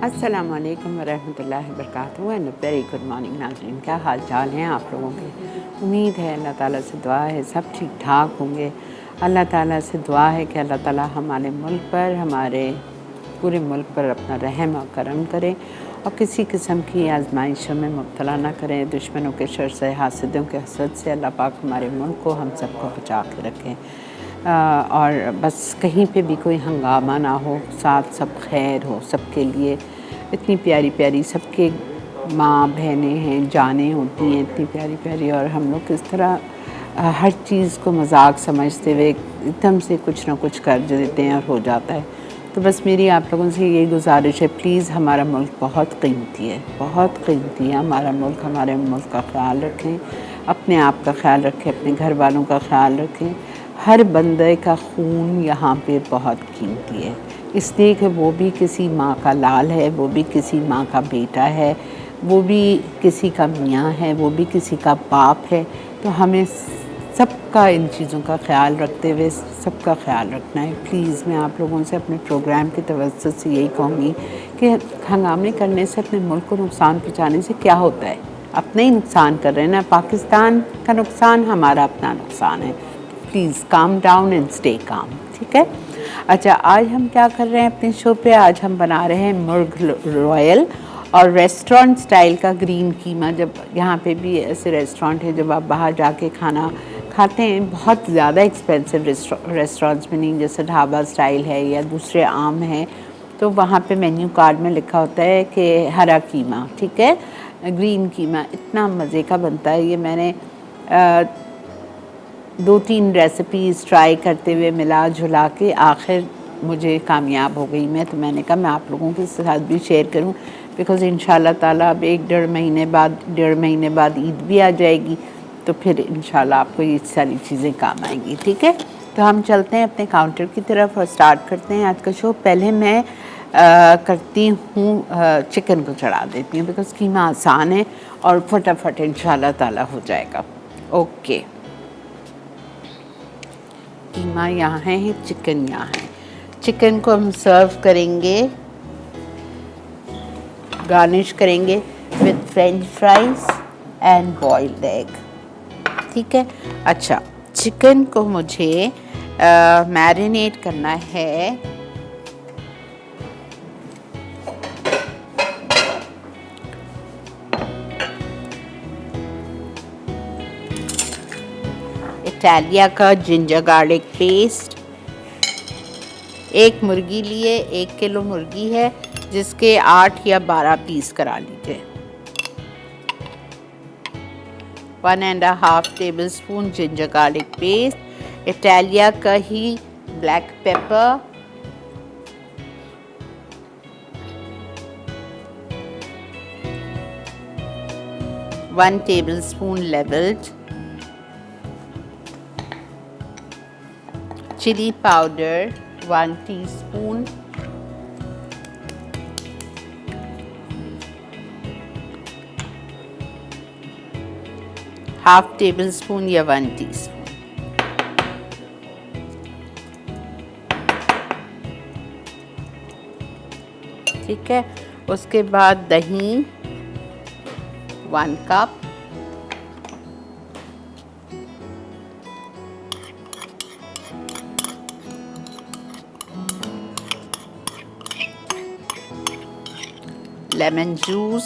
अस्सलाम वालेकुम वरहमतुल्लाहि वबरकातुहू एंड वेरी गुड मॉर्निंग नाज़रीन। क्या हाल चाल हैं आप लोगों के? उम्मीद है अल्लाह ताला से दुआ है सब ठीक ठाक होंगे। अल्लाह ताला से दुआ है कि अल्लाह ताला हमारे मुल्क पर, हमारे पूरे मुल्क पर अपना रहम और करम करें और किसी किस्म की आजमाइशों में मुब्तला ना करें। दुश्मनों के शर से, हासिदों के हसद से अल्लाह पाक हमारे मुल्क को, हम सबको बचा के रखें। और बस कहीं पे भी कोई हंगामा ना हो, साथ सब खैर हो सबके लिए। इतनी प्यारी प्यारी सबके माँ बहनें हैं, जानें होती हैं इतनी प्यारी प्यारी, और हम लोग किस तरह हर चीज़ को मजाक समझते हुए एकदम से कुछ ना कुछ कर देते हैं और हो जाता है। तो बस मेरी आप लोगों से यही गुजारिश है, प्लीज़ हमारा मुल्क बहुत कीमती है, बहुत कीमती है हमारा मुल्क। हमारे मुल्क का ख्याल रखें, अपने आप का ख्याल रखें, अपने घर वालों का ख्याल रखें। हर बंदे का खून यहाँ पे बहुत कीमती है, इसलिए कि वो भी किसी माँ का लाल है, वो भी किसी माँ का बेटा है, वो भी किसी का मियाँ है, वो भी किसी का बाप है। तो हमें सबका इन चीज़ों का ख्याल रखते हुए सबका ख्याल रखना है। प्लीज़ मैं आप लोगों से अपने प्रोग्राम की तवज्जो से यही कहूँगी कि हंगामे करने से, अपने मुल्क को नुकसान पहुँचाने से क्या होता है? अपने ही नुकसान कर रहे हैं ना। पाकिस्तान का नुकसान हमारा अपना नुकसान है। Please calm down and stay calm, ठीक है? अच्छा, आज हम क्या कर रहे हैं अपने शो पे? आज हम बना रहे हैं मुर्ग रॉयल और रेस्टोरेंट स्टाइल का ग्रीन कीमा। जब यहाँ पे भी ऐसे रेस्टोरेंट है, जब आप बाहर जाके खाना खाते हैं, बहुत ज़्यादा एक्सपेंसिव रेस्टोरेंट्स में नहीं, जैसे ढाबा स्टाइल है या दूसरे आम हैं, तो वहाँ पे मेन्यू कार्ड में लिखा होता है कि हरा कीमा, ठीक है, ग्रीन कीमा। इतना मज़े का बनता है ये। मैंने 2-3 रेसिपीज़ ट्राई करते हुए मिला जुला के आखिर मुझे कामयाब हो गई मैं। तो मैंने कहा मैं आप लोगों के साथ भी शेयर करूं, बिकॉज़ इंशाल्लाह ताला अब 1-1.5 महीने बाद ईद भी आ जाएगी, तो फिर इंशाल्लाह आपको ये सारी चीज़ें काम आएंगी, ठीक है? तो हम चलते हैं अपने काउंटर की तरफ और स्टार्ट करते हैं आज का शो। पहले मैं करती हूँ चिकन को चढ़ा देती हूँ, बिकॉज़ कीमा आसान है और फटाफट इंशाल्लाह ताला हो जाएगा। ओके, कीमा यहाँ है, चिकन यहाँ है। चिकन को हम सर्व करेंगे, गार्निश करेंगे with French fries and boiled egg, ठीक है? अच्छा, चिकन को मुझे मैरिनेट करना है इटालिया का जिंजर गार्लिक पेस्ट। एक मुर्गी लिए, 1 किलो मुर्गी है, जिसके 8 या 12 पीस करा लीजिए। 1.5 tablespoon ginger garlic paste, Italia का ही black pepper, one tablespoon levelled, chili powder 1 teaspoon, half tablespoon या 1 टीस्पून, ठीक है? उसके बाद दही 1 cup, lemon juice,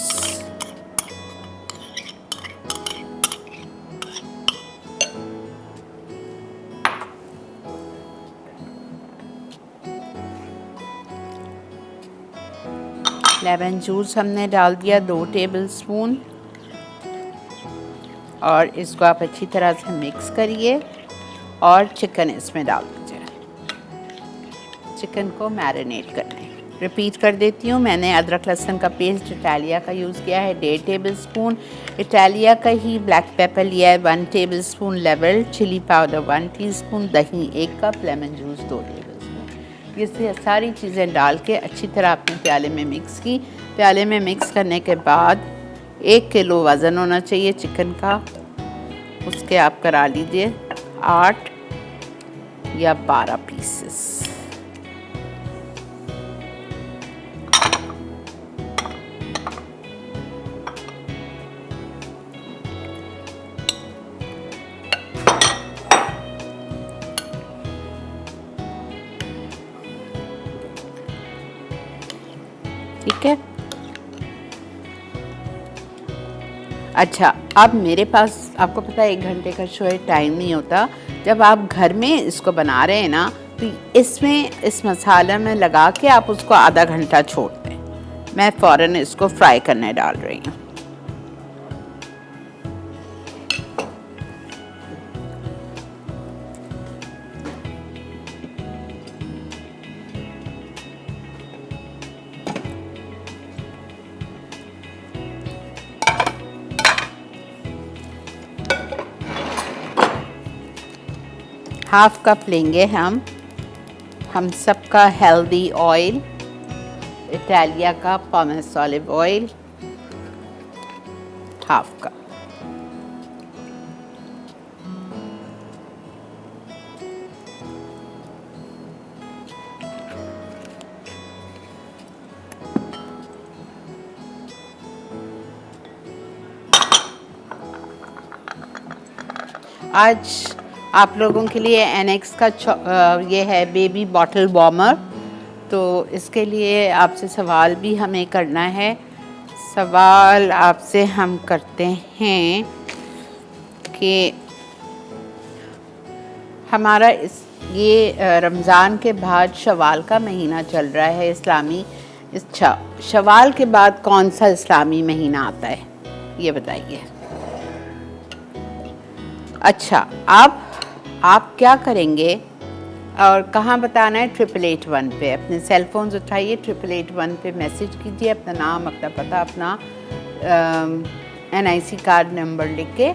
lemon juice हमने डाल दिया 2 टेबलस्पून, और इसको आप अच्छी तरह से मिक्स करिए और चिकन इसमें डाल दीजिए। चिकन को मैरिनेट करने, रिपीट कर देती हूँ, मैंने अदरक लहसुन का पेस्ट इटालिया का यूज़ किया है 1.5 टेबलस्पून, इटालिया का ही ब्लैक पेपर लिया है 1 tablespoon level, chilli powder 1 teaspoon, दही 1 कप, लेमन जूस 2 टेबलस्पून। ये सारी चीज़ें डाल के अच्छी तरह अपने प्याले में मिक्स की। प्याले में मिक्स करने के बाद 1 किलो वज़न होना चाहिए चिकन का, उसके आप करा लीजिए 8 या 12 पीसेस। ठीक है। अच्छा, अब मेरे पास आपको पता है 1 घंटे का शो है, टाइम नहीं होता। जब आप घर में इसको बना रहे हैं ना, तो इसमें इस मसाला में लगा के आप उसको आधा घंटा छोड़ दें। मैं फ़ौरन इसको फ्राई करने डाल रही हूँ। हाफ कप लेंगे हम सबका हेल्दी ऑयल, इटालिया का पॉमेस ऑलिव ऑयल, हाफ कप। आज आप लोगों के लिए एनेक्स का ये है बेबी बॉटल वार्मर। तो इसके लिए आपसे सवाल भी हमें करना है। सवाल आपसे हम करते हैं कि हमारा ये रमज़ान के बाद शवाल का महीना चल रहा है इस्लामी। अच्छा, शवाल के बाद कौन सा इस्लामी महीना आता है ये बताइए। अच्छा, अब आप क्या करेंगे और कहाँ बताना है? 881 पे अपने सेल फोन्स उठाइए, 881 पे मैसेज कीजिए, अपना नाम, अपना पता, अपना NIC कार्ड नंबर लिख के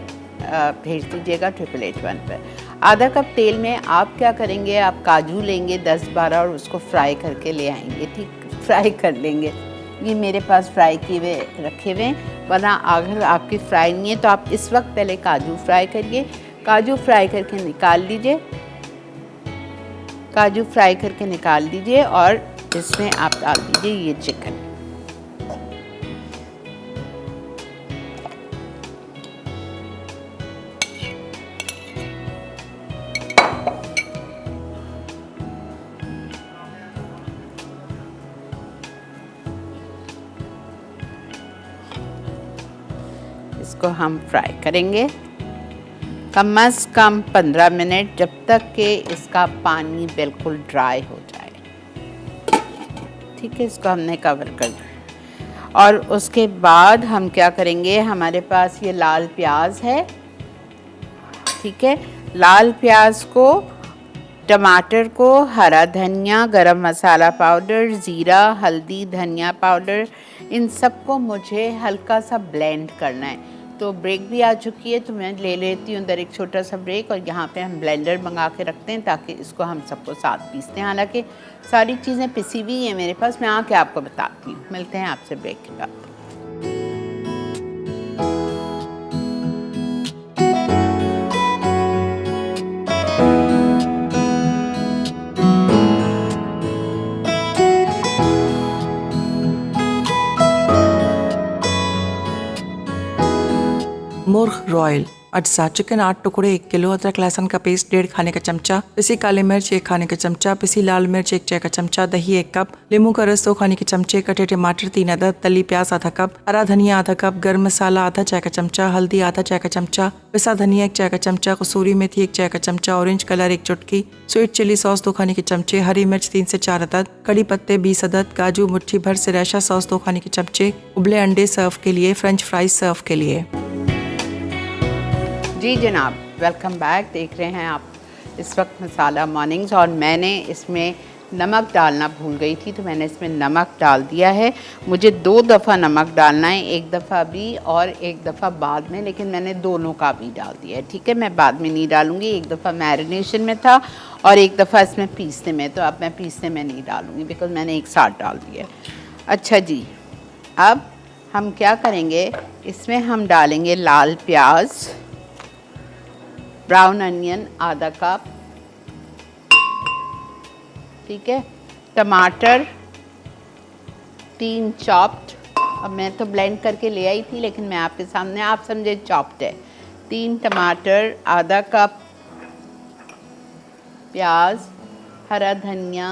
भेज दीजिएगा 881 पे। आधा कप तेल में आप क्या करेंगे? आप काजू लेंगे 10-12 और उसको फ्राई करके ले आएंगे। ठीक, फ्राई कर लेंगे। ये मेरे पास फ्राई किए हुए रखे हुए हैं, वरना अगर आपकी फ्राई नहीं है तो आप इस वक्त पहले काजू फ्राई करिए। काजू फ्राई करके निकाल लीजिए, काजू फ्राई करके निकाल दीजिए और इसमें आप डाल दीजिए ये चिकन। इसको हम फ्राई करेंगे कम से कम 15 मिनट, जब तक कि इसका पानी बिल्कुल ड्राई हो जाए। ठीक है, इसको हमने कवर कर दिया। और उसके बाद हम क्या करेंगे? हमारे पास ये लाल प्याज है, ठीक है। लाल प्याज को, टमाटर को, हरा धनिया, गरम मसाला पाउडर, ज़ीरा, हल्दी, धनिया पाउडर, इन सबको मुझे हल्का सा ब्लेंड करना है। तो ब्रेक भी आ चुकी है, तो मैं ले लेती हूँ अंदर एक छोटा सा ब्रेक, और यहाँ पे हम ब्लेंडर मंगा के रखते हैं ताकि इसको हम सबको साथ पीसते हैं। हालांकि सारी चीज़ें पिसी हुई हैं मेरे पास, मैं आके आपको बताती हूँ। मिलते हैं आपसे ब्रेक के बाद। मुर्ग रॉयल अज्जा चिकन 8 टुकड़े 1 किलो, अदरक लहसुन का पेस्ट 1.5 खाने का चमचा, पिसी काली मिर्च 1 खाने का चमचा, पिसी लाल मिर्च 1 चाय का चमचा, दही 1 कप, नींबू का रस 2 खाने के चमचे, कटे टमाटर 3 अदद, तली प्याज आधा कप, हरा धनिया आधा कप, गर्म मसाला आधा चाय का चमचा, हल्दी आधा चाय का चमचा, पिसा धनिया 1 चाय का चमचा, कसूरी मेथी 1 चाय का चमचा, ऑरेंज कलर 1 चुटकी, स्वीट चिली सॉस 2 खाने के चमचे, हरी मिर्च 3 से 4 अदद, कड़ी पत्ते 20 अदद, काजू मुट्ठी भर, सिरैशा सॉस 2 खाने के चमचे, उबले अंडे सर्व के लिए, फ्रेंच फ्राइज सर्व के लिए। जी जनाब, वेलकम बैक। देख रहे हैं आप इस वक्त मसाला मॉर्निंग्स, और मैंने इसमें नमक डालना भूल गई थी, तो मैंने इसमें नमक डाल दिया है। मुझे 2 दफ़ा नमक डालना है, 1 दफ़ा अभी और 1 दफ़ा बाद में, लेकिन मैंने दोनों का भी डाल दिया है। ठीक है, मैं बाद में नहीं डालूँगी। 1 दफ़ा मैरिनेशन में था और 1 दफ़ा इसमें पीसने में, तो अब मैं पीसने में नहीं डालूँगी बिकॉज मैंने एक साथ डाल दिया है। अच्छा जी, अब हम क्या करेंगे? इसमें हम डालेंगे लाल प्याज, ब्राउन अनियन आधा कप, ठीक है, टमाटर 3 चॉप्ड, अब मैं तो ब्लेंड करके ले आई थी लेकिन मैं आपके सामने, आप समझे चॉप्ड है। 3 टमाटर, आधा कप प्याज, हरा धनिया,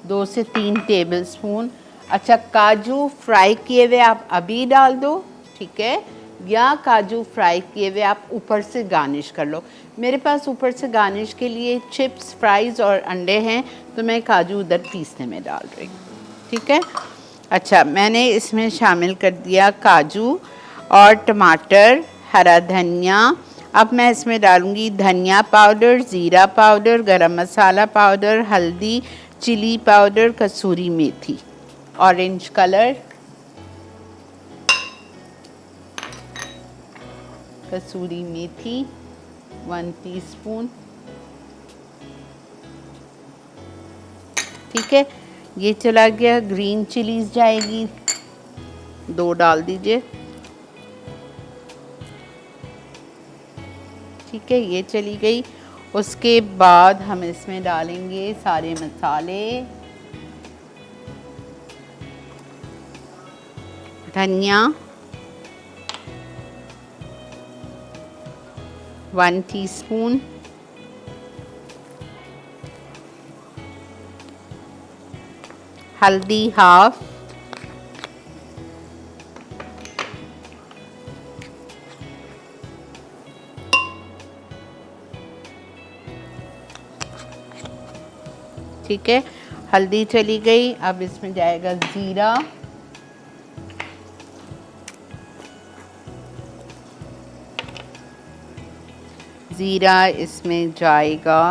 2 से 3 टेबलस्पून। अच्छा, काजू फ्राई किए हुए आप अभी डाल दो, ठीक है, या काजू फ्राई किए हुए आप ऊपर से गार्निश कर लो। मेरे पास ऊपर से गार्निश के लिए चिप्स, फ्राइज़ और अंडे हैं, तो मैं काजू उधर पीसने में डाल रही हूँ, ठीक है। अच्छा, मैंने इसमें शामिल कर दिया काजू और टमाटर, हरा धनिया। अब मैं इसमें डालूँगी धनिया पाउडर, ज़ीरा पाउडर, गरम मसाला पाउडर, हल्दी, चिली पाउडर, कसूरी मेथी, ऑरेंज कलर, कसूरी मेथी 1 टीस्पून, ठीक है। ये चला गया। ग्रीन चिलीज जाएगी 2 डाल दीजिए, ठीक है, ये चली गई। उसके बाद हम इसमें डालेंगे सारे मसाले, धनिया 1 टीस्पून, हल्दी हाफ, ठीक है, हल्दी चली गई। अब इसमें जाएगा ज़ीरा, ज़ीरा इसमें जाएगा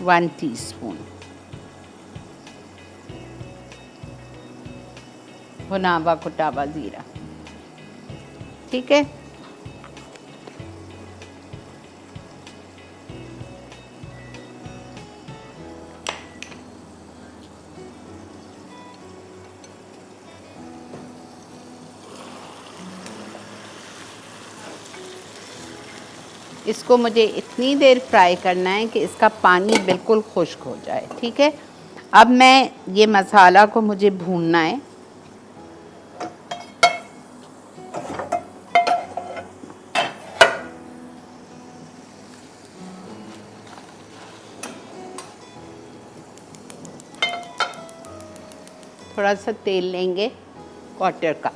1 टीस्पून, भुनावा कुटावा ज़ीरा, ठीक है। इसको मुझे इतनी देर फ्राई करना है कि इसका पानी बिल्कुल खुश्क हो जाए, ठीक है। अब मैं ये मसाला को मुझे भूनना है। थोड़ा सा तेल लेंगे क्वार्टर का,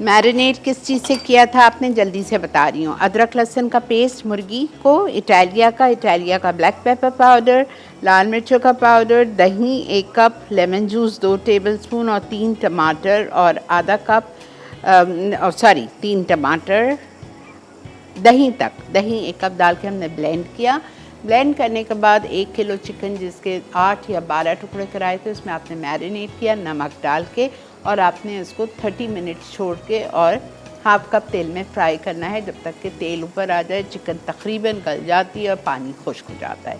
मैरिनेट किस चीज़ से किया था आपने, जल्दी से बता रही हूँ। अदरक लहसुन का पेस्ट मुर्गी को, इटालिया का ब्लैक पेपर पाउडर, लाल मिर्चों का पाउडर, दही 1 कप, लेमन जूस 2 टेबलस्पून और 3 टमाटर और आधा कप 3 टमाटर, दही 1 कप डाल के हमने ब्लेंड किया। ब्लेंड करने के बाद 1 किलो चिकन जिसके 8 या 12 टुकड़े कराए थे उसमें आपने मैरिनेट किया नमक डाल के, और आपने उसको 30 मिनट्स छोड़ के और हाफ कप तेल में फ्राई करना है जब तक कि तेल ऊपर आ जाए, चिकन तकरीबन गल जाती है और पानी खुश्क हो जाता है।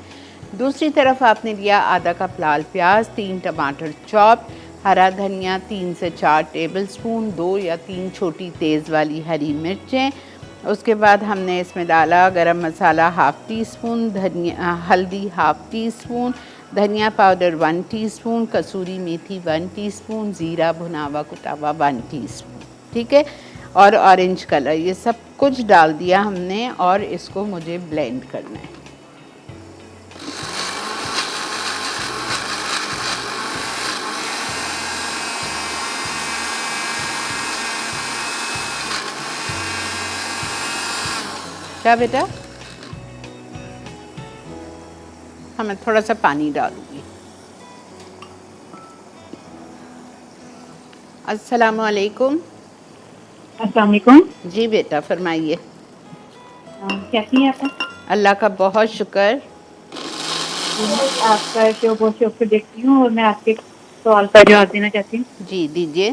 दूसरी तरफ आपने लिया आधा कप लाल प्याज, 3 टमाटर चॉप, हरा धनिया 3 से 4 टेबलस्पून, 2 या 3 छोटी तेज़ वाली हरी मिर्चें। उसके बाद हमने इसमें डाला गरम मसाला हाफ़ टी स्पून, हल्दी हाफ़ टी स्पून, धनिया पाउडर 1 टीस्पून, कसूरी मेथी 1 टीस्पून, ज़ीरा भुनावा कुटावा 1 टीस्पून, ठीक है, और ऑरेंज कलर, ये सब कुछ डाल दिया हमने और इसको मुझे ब्लेंड करना है। क्या बेटा, हाँ मैं थोड़ा सा पानी डालूंगी। अस्सलामु अलैकुम। अस्सलाम वालेकुम। जी बेटा फरमाइए। कैसी हैं आप? अल्लाह का बहुत शुक्र। आपका शो बहुत शौक से देखती हूँ और मैं आपके सवाल का जवाब देना चाहती हूँ। जी दीजिए।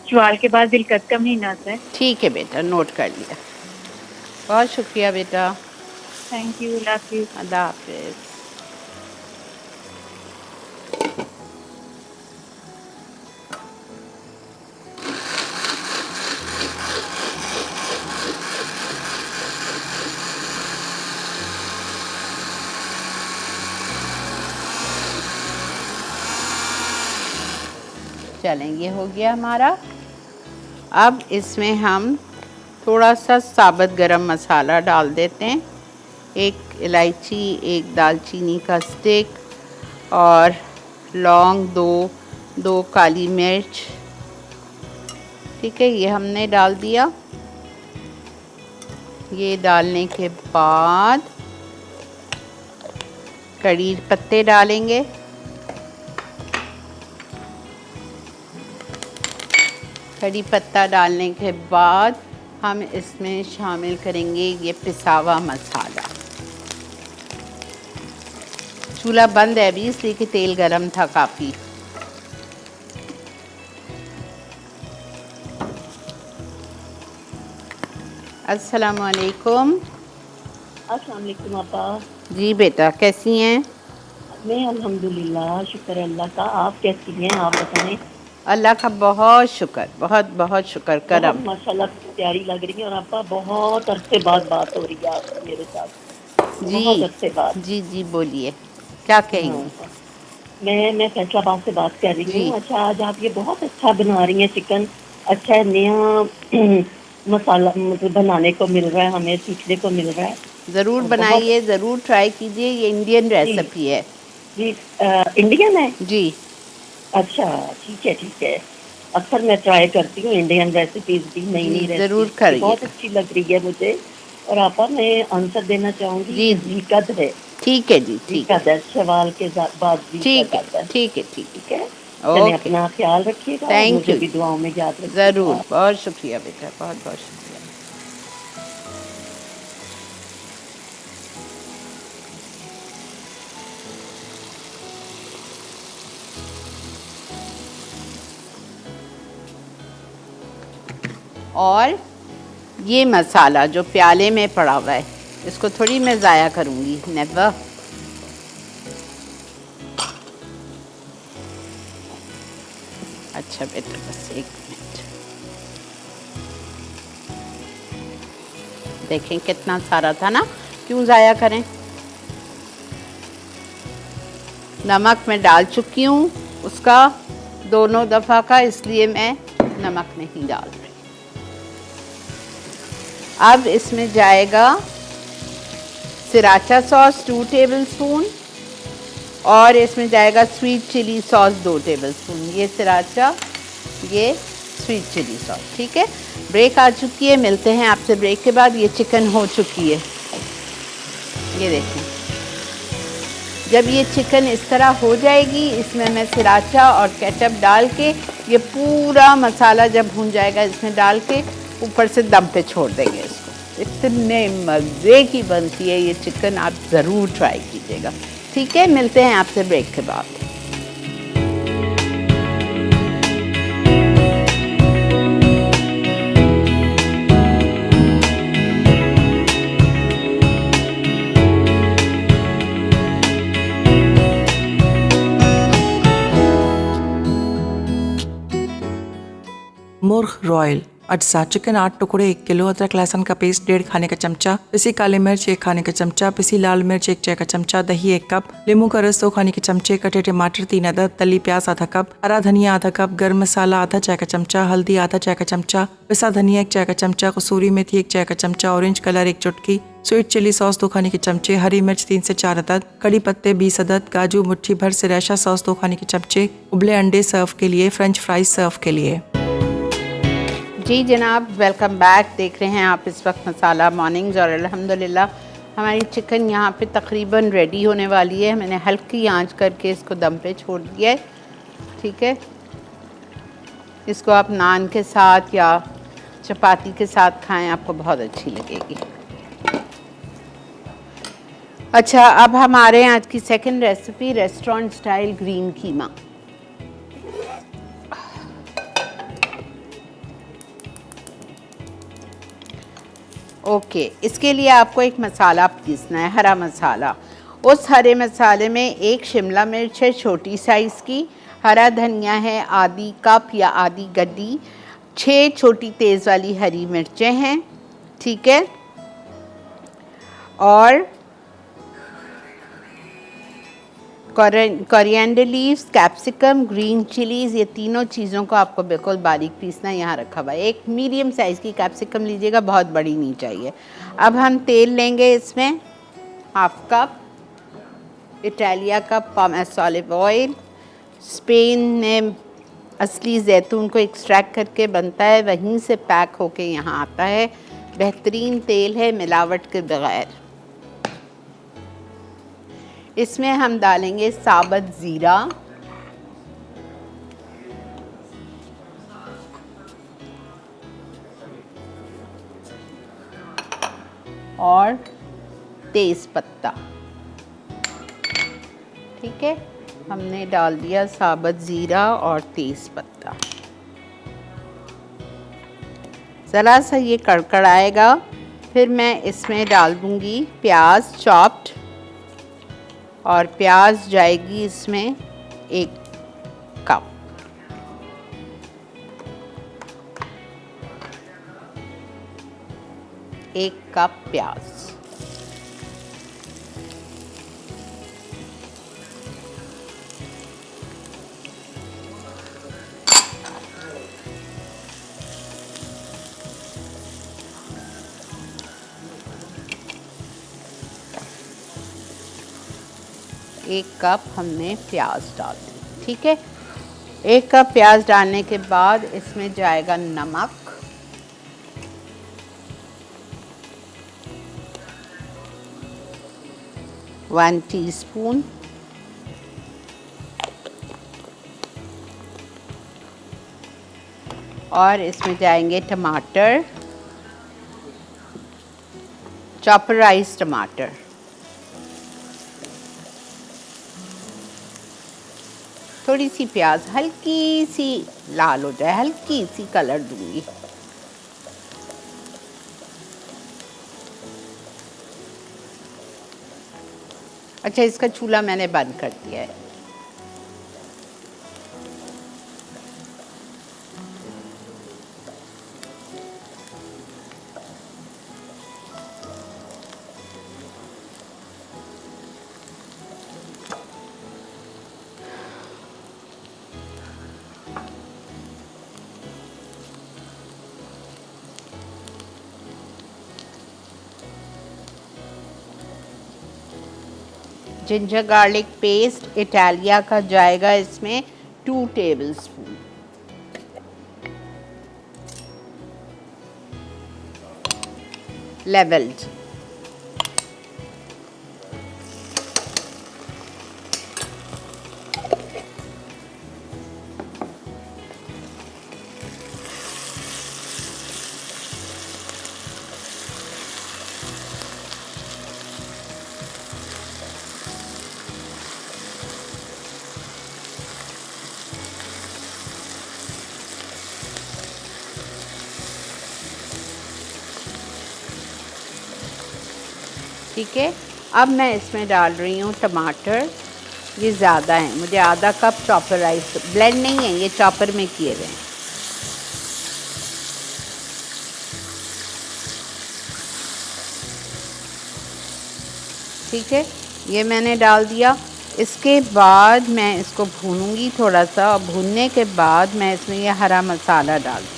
सवाल के बाद दिलकत का महीना आता है। ठीक है बेटा, नोट कर लिया। बहुत शुक्रिया बेटा। Thank you. अल्लाह हाफिज़। अल्लाह हाफिज़। चलें, ये हो गया हमारा। अब इसमें हम थोड़ा सा साबुत गरम मसाला डाल देते हैं, एक इलायची, एक दालचीनी का स्टिक और लौंग, दो काली मिर्च। ठीक है, ये हमने डाल दिया। ये डालने के बाद कड़ी पत्ते डालेंगे, कड़ी पत्ता डालने के बाद हम इसमें शामिल करेंगे ये पिसा हुआ मसाला। चूल्हा बंद है अभी, इसलिए कि तेल गरम था काफ़ी। अस्सलाम वालेकुम। अस्सलाम वालेकुम आपा। जी बेटा, कैसी हैं? मैं अल्हम्दुलिल्लाह, शुक्र अल्लाह का। आप कैसी हैं, आप बताएं। अल्लाह का बहुत शुक्र, बहुत बहुत शुक्र करम। बहुत माशाल्लाह प्यारी लग रही है। और आपा बहुत अरसे बाद बात हो रही है आपसे मेरे साथ, जी बहुत अरसे बाद। जी जी, बोलिए क्या कहेंगी? हाँ, मैं फैसलाबाद से बात कर रही जी हूँ। अच्छा, आज आप ये बहुत अच्छा बना रही हैं चिकन। अच्छा है, नया मसाला मतलब बनाने को मिल रहा है, हमें सीखने को मिल रहा है। ज़रूर और बहुत बनाइए, ज़रूर ट्राई कीजिए। ये इंडियन जी रेसिपी है। जी, इंडियन है। जी अच्छा, ठीक है ठीक है। अक्सर मैं ट्राई करती हूँ इंडियन रेसिपीज भी, नई जी, नई ज़रूर रेसिपीज बहुत करिएगा। अच्छी लग रही है मुझे। और आपा, मैं आंसर देना चाहूँगी, जी ये जी, जीकद है। ठीक है जी, ठीक है, जीकद है, सवाल के बाद जीकद ठीक है, आता है। ठीक है, ठीक ठीक है, है। चलिए ओके, अपना ख्याल रखिएगा और थैंक मुझे यू। भी दुआओं में याद ज़रूर, रखिएगा। बहुत शुक्रिया बेटा, बहुत बहुत शुक्रिया। और ये मसाला जो प्याले में पड़ा हुआ है, इसको थोड़ी मैं ज़ाया करूँगी, नेवर। अच्छा बेटा, बस एक मिनट। देखें कितना सारा था ना, क्यों ज़ाया करें। नमक मैं डाल चुकी हूँ उसका 2 दफ़ा का, इसलिए मैं नमक नहीं डाल रही। अब इसमें जाएगा सिराचा सॉस 2 टेबलस्पून और इसमें जाएगा स्वीट चिली सॉस 2 टेबलस्पून। ये सिराचा, ये स्वीट चिली सॉस। ठीक है, ब्रेक आ चुकी है, मिलते हैं आपसे ब्रेक के बाद। ये चिकन हो चुकी है, ये देखें। जब ये चिकन इस तरह हो जाएगी, इसमें मैं सिराचा और केचप डाल के, ये पूरा मसाला जब भून जाएगा, इसमें डाल के ऊपर से दम पे छोड़ देंगे इसको। इतने मज़े की बनती है ये चिकन, आप ज़रूर ट्राई कीजिएगा। ठीक है, मिलते हैं आपसे ब्रेक के बाद। मुर्ग रॉयल अज्जा चिकन 8 टुकड़े 1 किलो, अदरक लहसुन का पेस्ट 1.5 खाने का चमचा, पिसी काली मिर्च 1 खाने का चमचा, पिसी लाल मिर्च 1 चाय का चमचा, दही 1 कप, नींबू का रस 2 खाने के चमचे, कटे टमाटर 3 अदद, तली प्याज आधा कप, हरा धनिया आधा कप, गर्म मसाला आधा चाय का चमचा, हल्दी आधा चाय का चमचा, पिसा धनिया 1 चाय का चमचा, कसूरी मेथी 1 चाय का चमचा, ऑरेंज कलर 1 चुटकी, स्वीट चिली सॉस 2 खाने के चमचे, हरी मिर्च 3 से 4 अदद, कड़ी पत्ते 20 अदद, काजू मुट्ठी भर, सिरैशा सॉस 2 खाने के चमचे, उबले अंडे सर्व के लिए, फ्रेंच फ्राइज सर्व के लिए। जी जनाब, वेलकम बैक। देख रहे हैं आप इस वक्त मसाला मॉर्निंग्स और अल्हम्दुलिल्लाह हमारी चिकन यहाँ पे तकरीबन रेडी होने वाली है। मैंने हल्की आंच करके इसको दम पे छोड़ दिया है। ठीक है, इसको आप नान के साथ या चपाती के साथ खाएं, आपको बहुत अच्छी लगेगी। अच्छा, अब हमारे आज की second recipe, restaurant style green keema. Okay, इसके लिए आपको एक मसाला पीसना है, हरा मसाला। उस हरे मसाले में 1 शिमला मिर्च है छोटी साइज़ की, हरा धनिया है आधी कप या आधी गड्डी, 6 छोटी तेज़ वाली हरी मिर्चें हैं। ठीक है, और coriander leaves, capsicum, green chillies, ये तीनों चीज़ों को आपको बिल्कुल बारीक पीसना है। यहाँ रखा हुआ है। एक मीडियम साइज़ की कैप्सिकम लीजिएगा, बहुत बड़ी नहीं चाहिए। अब हम तेल लेंगे, इसमें हाफ कप इटालिया का पॉमेस ऑलिव ऑयल। स्पेन में असली जैतून को एक्सट्रैक्ट करके बनता है, वहीं से पैक होके यहाँ आता है। बेहतरीन तेल है, मिलावट के बगैर। इसमें हम डालेंगे साबुत ज़ीरा, और तेज़ पत्ता। ठीक है, हमने डाल दिया साबुत ज़ीरा और तेज़ पत्ता। ज़रा सा ये कड़कड़ाएगा, फिर मैं इसमें डाल दूँगी प्याज चॉप्ड, और प्याज जाएगी इसमें 1 कप। एक कप प्याज। एक कप हमने प्याज डाल दी। ठीक है, 1 कप प्याज डालने के बाद इसमें जाएगा नमक, वन टीस्पून, और इसमें जाएंगे टमाटर, चॉपराइज टमाटर, थोड़ी सी प्याज हल्की सी लाल हो जाए, हल्की सी कलर दूंगी। अच्छा, इसका चूल्हा मैंने बंद कर दिया है। जिंजर गार्लिक पेस्ट इटालिया का जाएगा इसमें 2 टेबलस्पून। लेवल्ड। ठीक है, अब मैं इसमें डाल रही हूँ टमाटर। ये ज़्यादा है, मुझे आधा कप चॉपराइज, ब्लेंड नहीं है, ये चॉपर में किए हुए हैं। ठीक है, ये मैंने डाल दिया। इसके बाद मैं इसको भूनूंगी थोड़ा सा, और भूनने के बाद मैं इसमें ये हरा मसाला डाल दूँगी।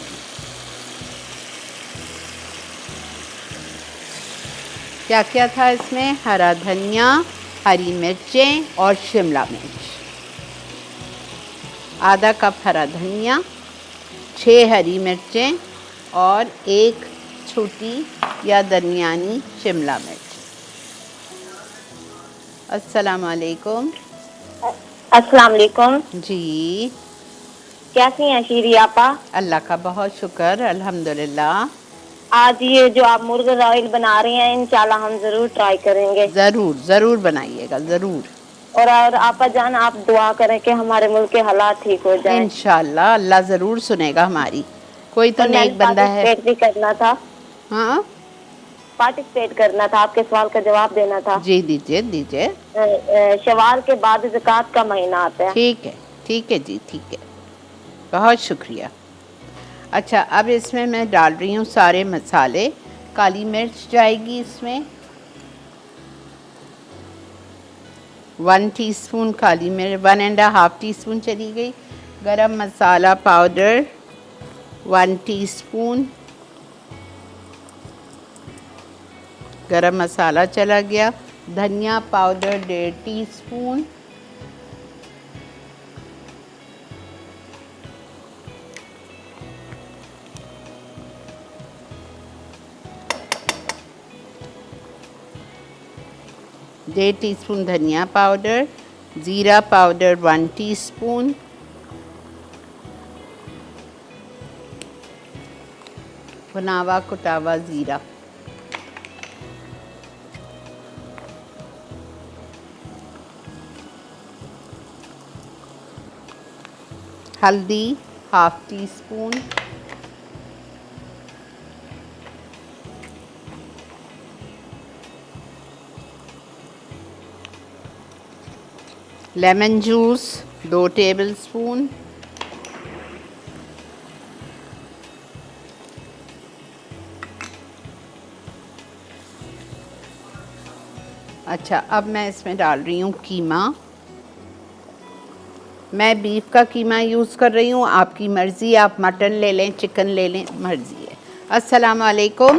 क्या क्या था इसमें? हरा धनिया, हरी मिर्चें और शिमला मिर्च। आधा कप हरा धनिया, 6 हरी मिर्चें और 1 छोटी या दरमियानी शिमला मिर्च। अस्सलाम वालेकुम। अस्सलाम वालेकुम जी, कैसी हैं शीरी आपा? अल्लाह का बहुत शुक्र, अल्हम्दुलिल्लाह। आज ये जो आप मुर्गर ऑयल बना रही हैं, इंशाल्लाह हम जरूर ट्राई करेंगे। ज़रूर ज़रूर बनाइएगा, ज़रूर। और आपा जान, आप दुआ करें कि हमारे मुल्क के हालात ठीक हो जाएं। इंशाल्लाह अल्लाह ज़रूर सुनेगा हमारी। कोई तो नेक बंदा है। पार्टिसिपेट भी करना था। हाँ, पार्टिसिपेट करना था, आपके सवाल का जवाब देना था। जी दीजिए दीजिए। शवाल के बाद ज़कात का महीना आता है। ठीक है जी, ठीक है, बहुत शुक्रिया। अच्छा, अब इसमें मैं डाल रही हूँ सारे मसाले। काली मिर्च जाएगी इसमें, 1 टीस्पून काली मिर्च, 1.5 टीस्पून चली गई। गरम मसाला पाउडर 1 टीस्पून, गरम मसाला चला गया। धनिया पाउडर 1.5 टीस्पून, डेढ़ टीस्पून धनिया पाउडर, ज़ीरा पाउडर 1 टीस्पून, भुनावा कुटावा ज़ीरा, हल्दी 1/2 टीस्पून, लेमन जूस 2 टेबलस्पून, अच्छा अब मैं इसमें डाल रही हूँ कीमा। मैं बीफ का कीमा यूज़ कर रही हूँ, आपकी मर्ज़ी, आप मटन ले लें, चिकन ले लें, मर्ज़ी है। अस्सलाम वालेकुम।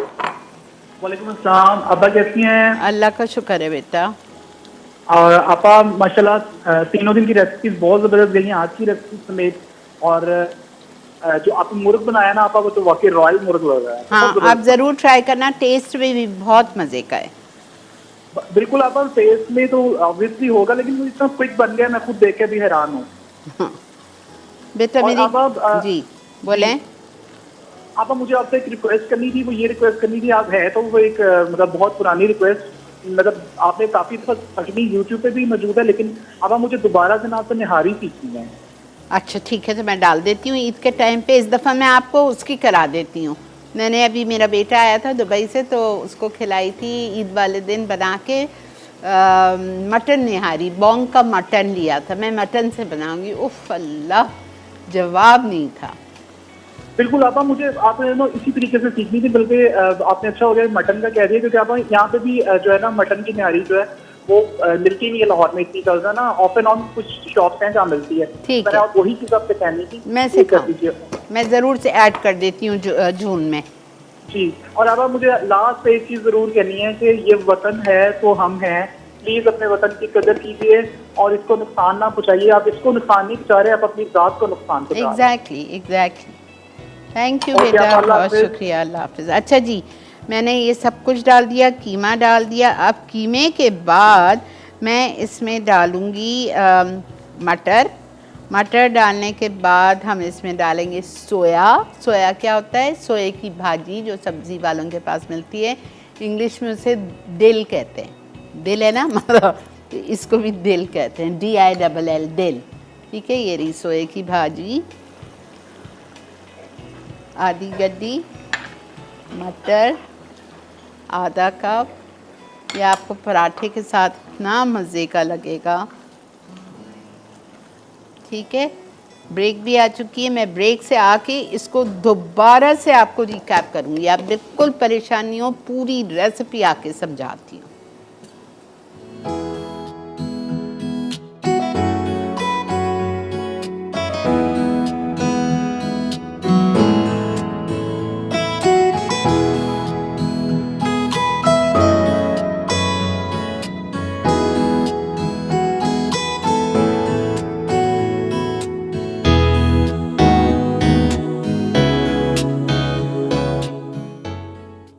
वालेकुम अस्सलाम। अब्बा कैसी हैं? अल्लाह का शुक्र है बेटा। और आपा माशाल्लाह तीनों दिन की रेसिपीज बहुत ज़बरदस्त गई हैं, आज की रेसिपी समेत। और जो आपने मुर्ग बनाया ना आपा, वो तो वाकई रॉयल मुर्ग लग रहा है। हाँ आप ज़रूर ट्राई करना, टेस्ट में भी बहुत मज़े का है। बिल्कुल आपा, टेस्ट में तो ऑब्वियसली होगा, लेकिन वो इतना क्विक बन गया, मैं खुद देख के भी हैरान हूँ। बेटा और मेरी आपा जी बोलें। आपा मुझे आपसे एक रिक्वेस्ट करनी थी, वो ये रिक्वेस्ट करनी थी, आप है तो वो एक मतलब बहुत पुरानी रिक्वेस्ट, मतलब आपने काफ़ी तकनी यूट्यूब पे भी मौजूद है, लेकिन अब मुझे दोबारा से ना आपसे निहारी सीखनी है। अच्छा ठीक है, तो मैं डाल देती हूँ ईद के टाइम पे। इस दफ़ा मैं आपको उसकी करा देती हूँ। मैंने अभी, मेरा बेटा आया था दुबई से, तो उसको खिलाई थी ईद वाले दिन बना के मटन निहारी। बोंग का मटन लिया था, मैं मटन से बनाऊंगी। उफ़ अल्लाह, जवाब नहीं था। बिल्कुल आपा, मुझे आपने ना इसी तरीके से सीखनी थी, बल्कि आपने अच्छा हो गया मटन का कह दिया, क्योंकि आप यहाँ पे भी जो है ना मटन की निहारी जो है वो मिलती नहीं है लाहौर में इतनी ज़्यादा ना। ऑफ एंड ऑन कुछ शॉप्स हैं जहाँ मिलती है। ठीक मैंने है, आप वही चीज़ आपसे कहनी थी, मैं ये कर सिखाऊँ, दीजिए। मैं ज़रूर से ऐड कर देती हूँ जून में जी। और अब मुझे लास्ट पे एक चीज़ ज़रूर कहनी है कि ये वतन है तो हम हैं, प्लीज़ अपने वतन की कदर कीजिए और इसको नुकसान ना पहुँचाइए। आप इसको नुकसान नहीं पहुँचा रहे, आप अपनी ज़ात को नुकसान पहुँचा रहे हैं। एग्जैक्टली। थैंक यू ओके, बेटा, अल्लाह बहुत हाफिज़। शुक्रिया, अल्लाह हाफिज़। अच्छा जी, मैंने ये सब कुछ डाल दिया, कीमा डाल दिया। अब कीमे के बाद मैं इसमें डालूँगी मटर। मटर डालने के बाद हम इसमें डालेंगे सोया। सोया क्या होता है? सोए की भाजी जो सब्ज़ी वालों के पास मिलती है, इंग्लिश में उसे दिल कहते हैं। दिल है ना, मतलब इसको भी दिल कहते हैं, DILL दिल। ठीक है, ये रही सोए की भाजी, आधी गड्डी, मटर आधा कप। ये आपको पराठे के साथ इतना मज़े का लगेगा। ठीक है, ब्रेक भी आ चुकी है। मैं ब्रेक से आके इसको दोबारा से आपको रिकैप करूँगी। आप बिल्कुल परेशान नहीं हो, पूरी रेसिपी आके समझाती हूँ।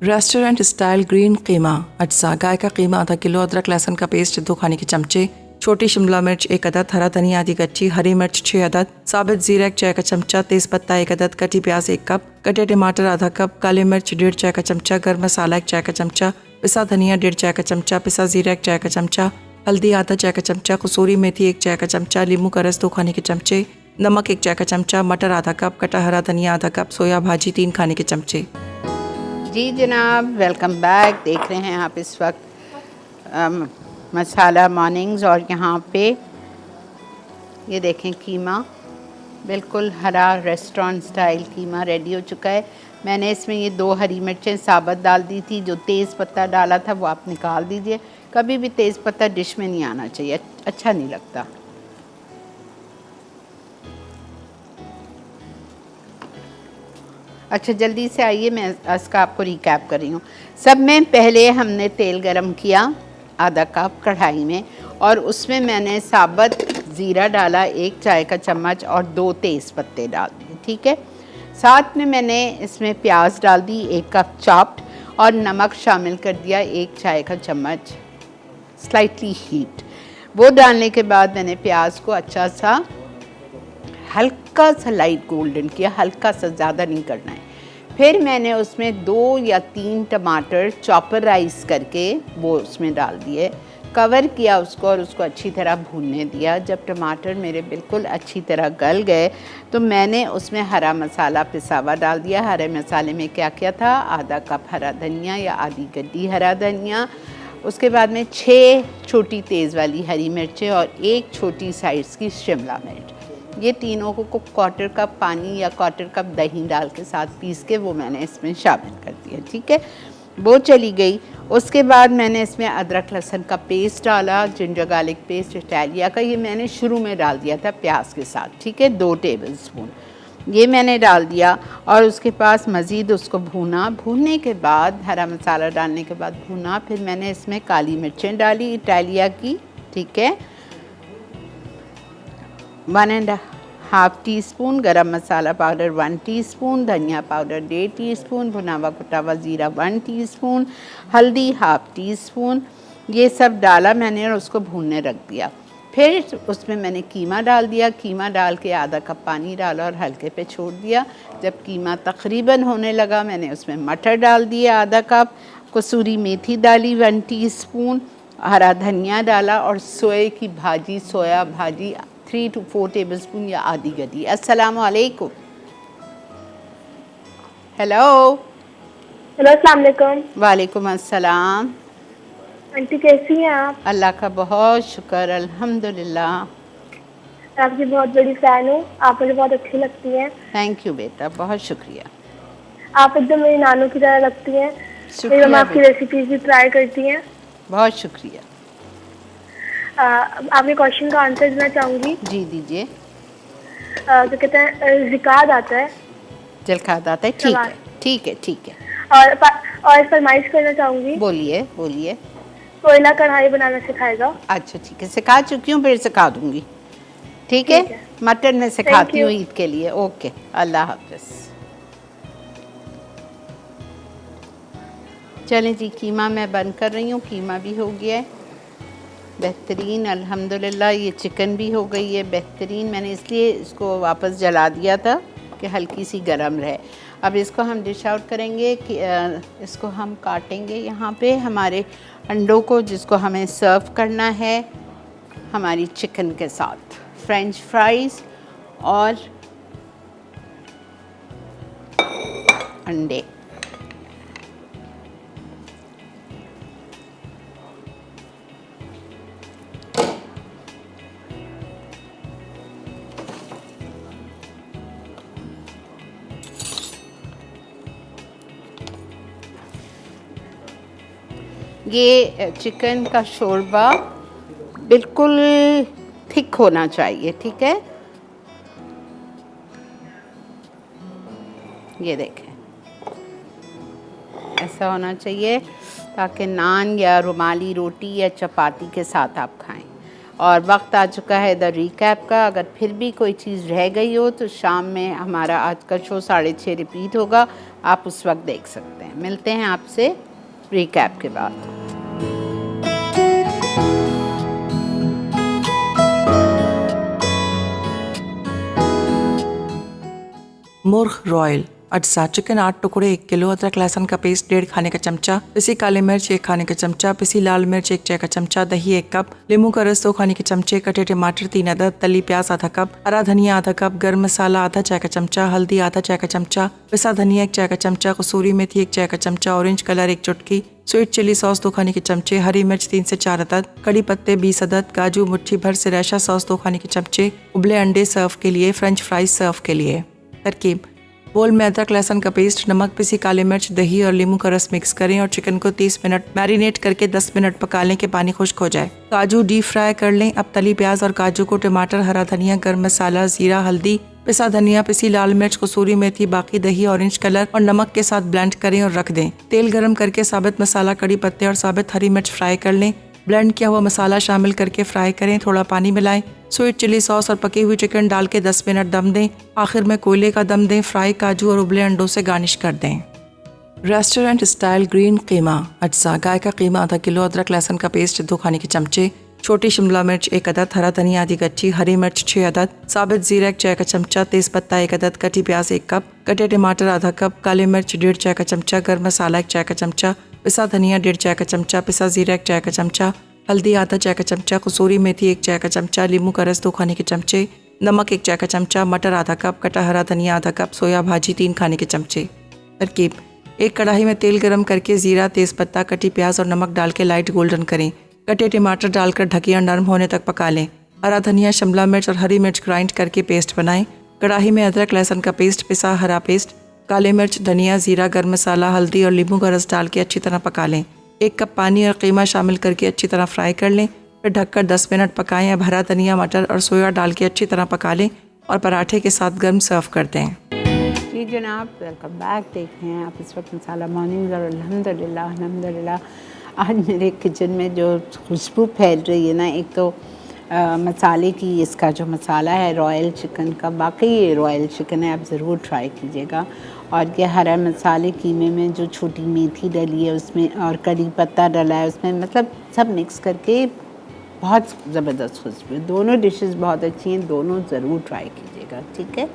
रेस्टोरेंट स्टाइल ग्रीन कीमा अज्जा। गाय का कीमा आधा किलो, अदरक लहसुन का पेस्ट 2 खाने के चमचे, छोटी शिमला मिर्च 1 अदद, हरा धनिया आधी कच्ची, हरी मिर्च 6 अदद, साबित जीरा 1 चाय का चमचा, तेज पत्ता 1 अदद, कटी प्याज 1 कप, कटे टमाटर आधा कप, काली मिर्च 1.5 चाय का चमचा, गर्म मसाला 1 चाय का चमचा, पिसा धनिया 1.5 चाय का चमचा, पिसा जीरा 1 चाय का चमचा, हल्दी आधा चाय का चमचा, कसूरी मेथी 1 चाय का चमचा, नींबू का रस 2 खाने के चमचे, नमक 1 चाय का चमचा, मटर आधा कप, कटा हरा धनिया आधा कप, सोया भाजी 3 खाने के चमचे। जी जनाब, वेलकम बैक। देख रहे हैं आप इस वक्त मसाला मॉर्निंग्स, और यहाँ पे ये देखें कीमा बिल्कुल हरा रेस्टोरेंट स्टाइल कीमा रेडी हो चुका है। मैंने इसमें ये 2 हरी मिर्चें साबुत डाल दी थी, जो तेज़ पत्ता डाला था वो आप निकाल दीजिए। कभी भी तेज़ पत्ता डिश में नहीं आना चाहिए, अच्छा नहीं लगता। अच्छा जल्दी से आइए, मैं इसका आपको रिकैप कर रही हूँ। सब में पहले हमने तेल गरम किया आधा कप कढ़ाई में, और उसमें मैंने साबुत ज़ीरा डाला 1 चाय का चम्मच और 2 तेज़ पत्ते डाल दिए, ठीक है। साथ में मैंने इसमें प्याज डाल दी 1 कप चॉप्ड, और नमक शामिल कर दिया 1 चाय का चम्मच स्लाइटली हीट। वो डालने के बाद मैंने प्याज को अच्छा सा हल्का सा लाइट गोल्डन किया, हल्का सा, ज़्यादा नहीं करना है। फिर मैंने उसमें 2 या 3 टमाटर चॉपराइज करके वो उसमें डाल दिए, कवर किया उसको और उसको अच्छी तरह भूनने दिया। जब टमाटर मेरे बिल्कुल अच्छी तरह गल गए तो मैंने उसमें हरा मसाला पिसा हुआ डाल दिया। हरे मसाले में क्या क्या था, आधा कप हरा धनिया या आधी गड्डी हरा धनिया, उसके बाद में 6 छोटी तेज़ वाली हरी मिर्चें और 1 छोटी साइज़ की शिमला मिर्च। ये तीनों को 1/4 कप पानी या 1/4 कप दही डाल के साथ पीस के वो मैंने इसमें शामिल कर दिया, ठीक है। वो चली गई। उसके बाद मैंने इसमें अदरक लहसुन का पेस्ट डाला, जिंजर गार्लिक पेस्ट इटालिया का, ये मैंने शुरू में डाल दिया था प्याज के साथ, ठीक है, 2 टेबलस्पून ये मैंने डाल दिया। और उसके पास मज़ीद उसको भूना। भूनने के बाद हरा मसाला डालने के बाद भूना, फिर मैंने इसमें काली मिर्चें डाली इटालिया की, ठीक है, 1.5 टीस्पून, गरम मसाला पाउडर 1 टीस्पून, धनिया पाउडर 1.5 टीस्पून, भुना हुआ कुटा हुआ ज़ीरा 1 टीस्पून, हल्दी 1/2 टीस्पून, ये सब डाला मैंने और उसको भूनने रख दिया। फिर उसमें मैंने कीमा डाल दिया। कीमा डाल के आधा कप पानी डाला और हल्के पे छोड़ दिया। जब कीमा तकरीबन होने लगा मैंने उसमें मटर डाल दिया आधा कप, कसूरी मेथी डाली 1 टीस्पून, हरा धनिया डाला और सोया भाजी 3 to 4 टेबलस्पून या आधी गड्डी। अस्सलामु अलैकुम। हेलो। हेलो, अस्सलाम वालेकुम। वालेकुम अस्सलाम। आंटी कैसी हैं आप? अल्लाह का बहुत शुक्र, अल्हम्दुलिल्लाह। आपकी बहुत बड़ी फ़ैन हूँ, आप मुझे बहुत अच्छी लगती हैं। थैंक यू बेटा, बहुत शुक्रिया। आप एकदम मेरी नानू की तरह लगती हैं। शुक्रिया मेरी आपकी रेसिपीज भी ट्राई करती हैं। बहुत शुक्रिया। आपके क्वेश्चन का आंसर देना चाहूँगी। जी दीजिए। तो कहते हैं ज़िकात आता है, जलखात आता है, ठीक है ठीक है ठीक है। और फरमाइश करना चाहूँगी, बोलिए बोलिए। कोयला कढ़ाई बनाना सिखाएगा। अच्छा ठीक है, सिखा चुकी हूँ, फिर सिखा दूँगी, ठीक है। ठीक है। मटन में सिखाती you. हूँ ईद के लिए। ओके, अल्लाह हाफ़िज़। चलें जी, कीमा मैं बंद कर रही हूँ। कीमा भी हो गया है बेहतरीन, अल्हम्दुलिल्लाह। ये चिकन भी हो गई है बेहतरीन। मैंने इसलिए इसको वापस जला दिया था कि हल्की सी गर्म रहे। अब इसको हम डिश आउट करेंगे कि इसको हम काटेंगे यहाँ पे हमारे अंडों को, जिसको हमें सर्व करना है हमारी चिकन के साथ, फ्रेंच फ्राइज़ और अंडे। ये चिकन का शोरबा बिल्कुल थिक होना चाहिए, ठीक है। ये देखें, ऐसा होना चाहिए ताकि नान या रुमाली रोटी या चपाती के साथ आप खाएं। और वक्त आ चुका है द रिकैप का। अगर फिर भी कोई चीज़ रह गई हो तो शाम में हमारा आज का शो 6:30 रिपीट होगा, आप उस वक्त देख सकते हैं। मिलते हैं आपसे रिकैप के बाद। मुर्ग रॉयल अज्जा चिकन 8 टुकड़े 1 किलो, अदरक लहसुन का पेस्ट 1.5 खाने का चमचा, पिसी काली मिर्च 1 खाने का चमचा, पिसी लाल मिर्च 1 चाय का चमचा, दही 1 कप, नींबू का रस 2 खाने के चमचे, कटे टमाटर 3 अदद, तली प्याज आधा कप, हरा धनिया आधा कप, गर्म मसाला आधा चाय का चमचा, हल्दी आधा चाय का चमचा, पिसा धनिया 1 चाय का चमचा, कसूरी मेथी 1 चाय का चमचा, ऑरेंज कलर 1 चुटकी, स्वीट चिली सॉस 2 खाने के चमचे, हरी मिर्च 3 से 4 अदद, कड़ी पत्ते 20 अदद, काजू मुट्ठी भर सिरैशा सॉस 2 खाने के चमचे, उबले अंडे सर्व के लिए, फ्रेंच फ्राइज सर्व के लिए। तरकीब: बोल में अदरक लहसुन का पेस्ट, नमक, पिसी काली मिर्च, दही और नींबू का रस मिक्स करें और चिकन को 30 मिनट मैरिनेट करके 10 मिनट पका लें कि पानी खुश्क हो जाए। काजू डीप फ्राई कर लें। अब तली प्याज और काजू को टमाटर, हरा धनिया, गर्म मसाला, जीरा, हल्दी, पिसा धनिया, पिसी लाल मिर्च, कसूरी मेथी, बाकी दही, ऑरेंज कलर और नमक के साथ ब्लेंड करें और रख दें। तेल गरम करके साबित मसाला, कड़ी पत्ते और साबित हरी मिर्च फ्राई कर लें। ब्लेंड किया हुआ मसाला शामिल करके फ्राई करें। थोड़ा पानी मिलाएं। स्वीट चिली सॉस और पकी हुई चिकन डाल के 10 मिनट दम दें। आखिर में कोयले का दम दें। फ्राई काजू और उबले अंडों से गार्निश कर दें। रेस्टोरेंट स्टाइल ग्रीन कीमा अज्जा: गाय का कीमा आधा किलो, अदरक लहसुन का पेस्ट 2 खाने के चमचे, छोटी शिमला मिर्च 1 अदद, हरा धनिया आधी कच्ची, हरी मिर्च 6 अदद, साबित जीरा 1 चाय का चमचा, तेज पत्ता 1 अदद, कटी प्याज 1 कप, कटे टमाटर आधा कप, काली मिर्च 1.5 चाय का चमचा, गर्म मसाला 1 चाय का चमचा, पिसा धनिया 1.5 चाय का चमचा, पिसा जीरा 1 चाय का चमचा, हल्दी आधा चाय का चमचा, कसूरी मेथी 1 चाय का चमचा, नींबू का रस 2 खाने के चमचे, नमक 1 चाय का चमचा, मटर आधा कप, कटा हरा धनिया आधा कप, सोया भाजी 3 खाने के चमचे। तरकीब: एक कढ़ाई में तेल गरम करके जीरा, तेज पत्ता, कटी प्याज और नमक डाल के लाइट गोल्डन करें। कटे टमाटर डालकर ढकिया नरम होने तक पका लें। हरा धनिया, शिमला मिर्च और हरी मिर्च ग्राइंड करके पेस्ट बनाएं। कढ़ाई में अदरक लहसुन का पेस्ट, पिसा हरा पेस्ट, काले मिर्च, धनिया, जीरा, गर्म मसाला, हल्दी और नींबू का रस डाल के अच्छी तरह पका लें। 1 कप पानी और कीमा शामिल करके अच्छी तरह फ्राई कर लें। फिर ढककर 10 मिनट पकाएं। अब हरा धनिया, मटर और सोया डाल के अच्छी तरह पका लें और पराठे के साथ गर्म सर्व कर दें। जी जनाब, वेलकम बैक। देख रहे हैं आप इस वक्त मसाला मॉर्निंग और अल्हम्दुलिल्लाह आज मेरे किचन में जो खुशबू फैल रही है ना, एक तो मसाले की, इसका जो मसाला है रॉयल चिकन का, वाकई ये रॉयल चिकन है, आप ज़रूर ट्राई कीजिएगा। और ये हरा मसाले कीमे में जो छोटी मेथी डली है उसमें और करी पत्ता डला है उसमें, मतलब सब मिक्स करके बहुत ज़बरदस्त खुशबू है। दोनों डिशेस बहुत अच्छी हैं, दोनों ज़रूर ट्राई कीजिएगा, ठीक है।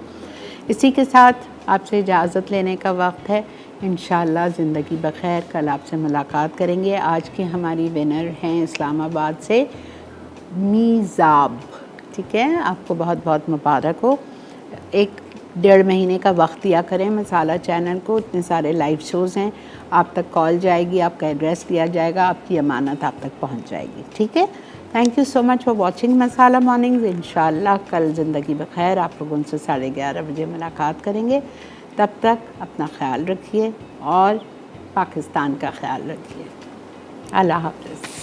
इसी के साथ आपसे इजाज़त लेने का वक्त है। इंशाअल्लाह ज़िंदगी बखैर, कल आपसे मुलाकात करेंगे। आज की हमारी विनर हैं इस्लामाबाद से मीज़ाब, ठीक है। आपको बहुत बहुत मुबारक हो। 1-1.5 महीने का वक्त दिया करें मसाला चैनल को, इतने सारे लाइव शोज़ हैं, आप तक कॉल जाएगी, आपका एड्रेस लिया जाएगा, आपकी अमानत आप तक पहुंच जाएगी, ठीक है। Thank you so much for watching masala mornings. इंशाअल्लाह कल ज़िंदगी बखैर आप लोगों से 11:30 बजे मुलाकात करेंगे। तब तक अपना ख्याल रखिए और पाकिस्तान का ख्याल रखिए। अल्लाह हाफ़िज़।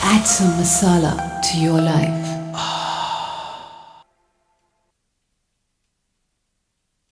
Add some masala to your life.